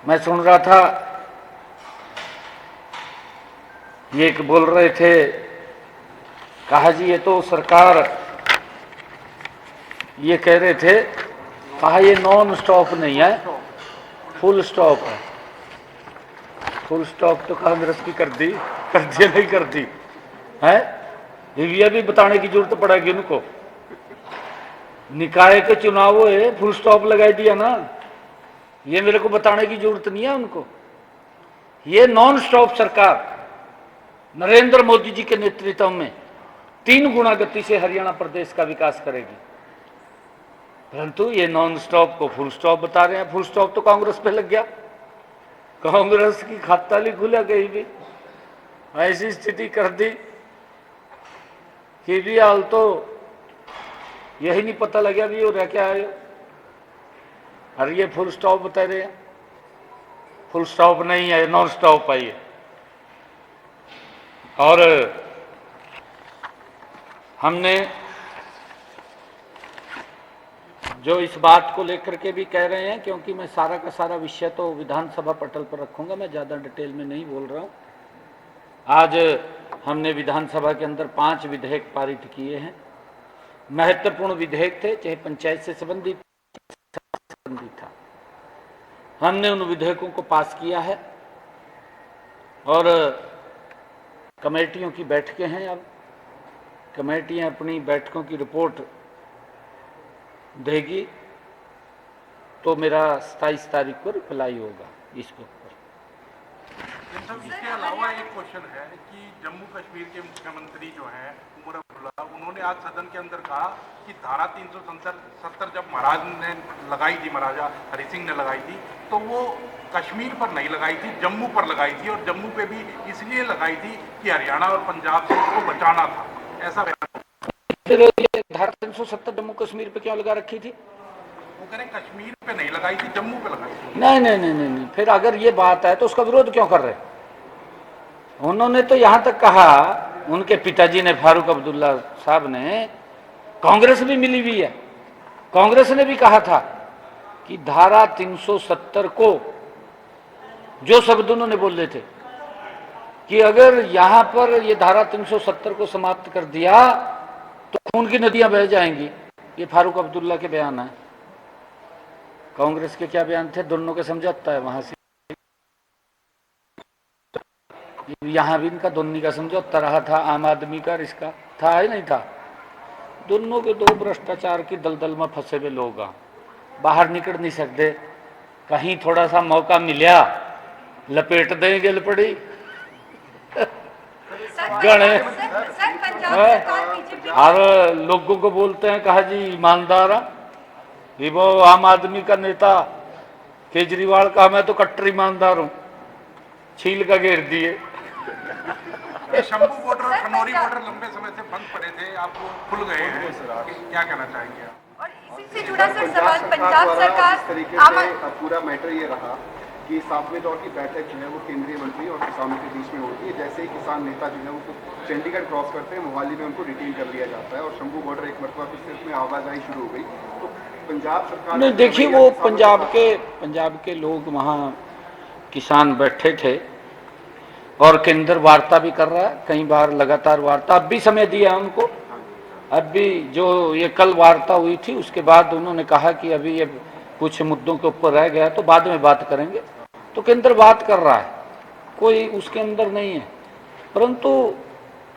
मैं सुन रहा था, ये एक बोल रहे थे, कहा जी ये तो सरकार, ये कह रहे थे, कहा ये नॉन स्टॉप नहीं है, फुल स्टॉप है। फुल स्टॉप तो कांग्रेस की कर दी नहीं कर दी है। ये भी बताने की जरूरत पड़ेगी उनको। निकाय के चुनाव है, फुल स्टॉप लगाई दिया ना, ये मेरे को बताने की जरूरत नहीं है उनको। ये नॉन स्टॉप सरकार नरेंद्र मोदी जी के नेतृत्व में 3 गुना गति से हरियाणा प्रदेश का विकास करेगी। परंतु ये नॉन स्टॉप को फुल स्टॉप बता रहे हैं। फुल स्टॉप तो कांग्रेस पे लग गया, कांग्रेस की खाता नहीं खुला कहीं भी। ऐसी स्थिति कर दी कि भी हाल तो यही नहीं पता लगा भी हो रहा क्या है। और ये फुल स्टॉप बता रहे हैं, फुल स्टॉप नहीं है, नॉन स्टॉप है ये। और हमने जो इस बात को लेकर के भी कह रहे हैं, क्योंकि मैं सारा का सारा विषय तो विधानसभा पटल पर रखूंगा, मैं ज़्यादा डिटेल में नहीं बोल रहा हूं। आज हमने विधानसभा के अंदर 5 विधेयक पारित किए हैं। महत्वपूर्ण विधेयक थे, चाहे पंचायत से संबंधित था। हमने उन विधेयकों को पास किया है और कमेटियों की बैठकें हैं। अब कमेटियां अपनी बैठकों की रिपोर्ट देगी तो मेरा 27 तारीख को रिप्लाई होगा इसके ऊपर। इसके अलावा एक क्वेश्चन है कि जम्मू कश्मीर के मुख्यमंत्री जो हैं उमर अब्दुल्ला, उन्होंने आज सदन के अंदर कहा कि धारा 370 जब महाराज ने लगाई थी, महाराजा हरि सिंह ने लगाई थी, तो वो कश्मीर पर नहीं लगाई थी, जम्मू पर लगाई थी। और जम्मू पे भी इसलिए लगाई थी कि हरियाणा और पंजाब से उसको बचाना था, ऐसा धारा 370 जम्मू कश्मीर पे क्यों लगा रखी थी? वो कह रहे कश्मीर पे नहीं लगाई थी, जम्मू पे लगाई थी। नहीं। फिर अगर ये बात है तो उसका विरोध क्यों कर रहे? उन्होंने तो यहां तक कहा, उनके पिताजी ने, फारूक अब्दुल्ला साहब ने, कांग्रेस भी मिली हुई है, कांग्रेस ने भी कहा था कि धारा 370 को, जो शब्द उन्होंने बोले थे कि अगर यहां पर ये धारा 370 को समाप्त कर दिया तो खून की नदियां बह जाएंगी। ये फारूक अब्दुल्ला के बयान है। कांग्रेस के क्या बयान थे? दोनों के समझौता है वहां से, यहां भी इनका दोनों का समझौता रहा था, आम आदमी का, इसका था ही नहीं था। दोनों के दो भ्रष्टाचार की दलदल में फंसे हुए लोग बाहर निकल नहीं सकते। कहीं थोड़ा सा मौका मिला लपेट देंगे लपड़ी गणे। और लोगों को बोलते हैं, कहा जी ईमानदार, ये वो आम आदमी का नेता केजरीवाल का, मैं तो कट्टर ईमानदार हूं, छील का घेर दिए। शंभू बॉर्डर और खनौरी बॉर्डर लंबे समय से बंद पड़े थे, आप वो खुल गए हैं, क्या कहना चाहेंगे आप? और इसी से जुड़ा सर सवाल, पंजाब सरकार तरीके से पूरा मैटर ये रहा कि 7वें दौर की बैठक जो है वो केंद्रीय मंत्री और किसानों के बीच में होती है। जैसे ही किसान नेता जो है वो चंडीगढ़ क्रॉस करते हैं, मोहाली में उनको डिटेन कर लिया जाता है और शंभू बॉर्डर एक मरतबा फिर से उसमें आवाजाही शुरू हो गई। तो पंजाब सरकार नहीं, देखिए वो पंजाब के लोग वहाँ किसान बैठे थे और केंद्र वार्ता भी कर रहा है, कई बार लगातार वार्ता, अब भी समय दिया उनको। अब भी जो ये कल वार्ता हुई थी उसके बाद उन्होंने कहा कि अभी ये कुछ मुद्दों के ऊपर रह गया तो बाद में बात करेंगे। तो केंद्र बात कर रहा है, कोई उसके अंदर नहीं है। परंतु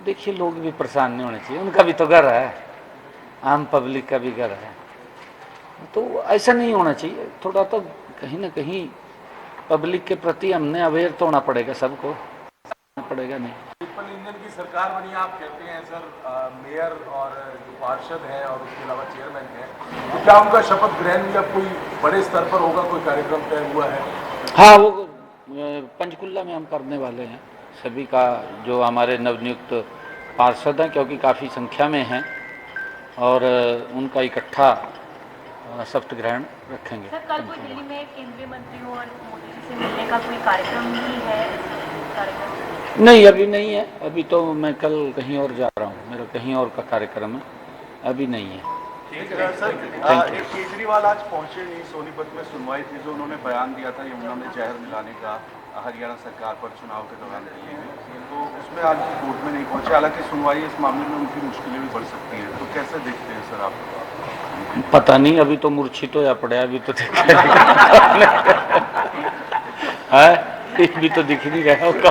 देखिए लोग भी परेशान नहीं होने चाहिए, उनका भी तो घर है, आम पब्लिक का भी घर है, तो ऐसा नहीं होना चाहिए। थोड़ा तो कहीं ना कहीं पब्लिक के प्रति हमने अवेयर तो होना पड़ेगा, सबको पड़ेगा नहीं। ट्रिपल इंजन की सरकार बनी आप कहते हैं सर, मेयर और जो पार्षद है और उसके अलावा चेयरमैन है, क्या उनका शपथ ग्रहण या कोई बड़े स्तर पर होगा, कोई कार्यक्रम तय हुआ है? हाँ, वो पंचकुला में हम करने वाले हैं सभी का, जो हमारे नवनियुक्त पार्षद हैं, क्योंकि काफ़ी संख्या में हैं, और उनका इकट्ठा शपथ ग्रहण रखेंगे। सर कल कोई दिल्ली में केंद्रीय मंत्रियों और मोदी जी से मिलने का कोई कार्यक्रम भी है? नहीं, अभी नहीं है। अभी तो मैं कल कहीं और जा रहा हूँ, मेरा कहीं और का कार्यक्रम है, अभी नहीं है। Sir Thank you. केजरीवाल आज पहुंचे नहीं, सोनीपत में सुनवाई थी, जो उन्होंने बयान दिया था यमुना में जहर मिलाने का हरियाणा सरकार पर चुनाव के दौरान दिए हुए, तो उसमें आज कोर्ट में नहीं पहुंचे। हालांकि सुनवाई इस मामले में उनकी मुश्किलें भी बढ़ सकती हैं, तो कैसे देखते हैं सर आप? पता नहीं, अभी तो मूर्छित होया पड़ा है, अभी तो है, भी तो दिख नहीं रहा होगा।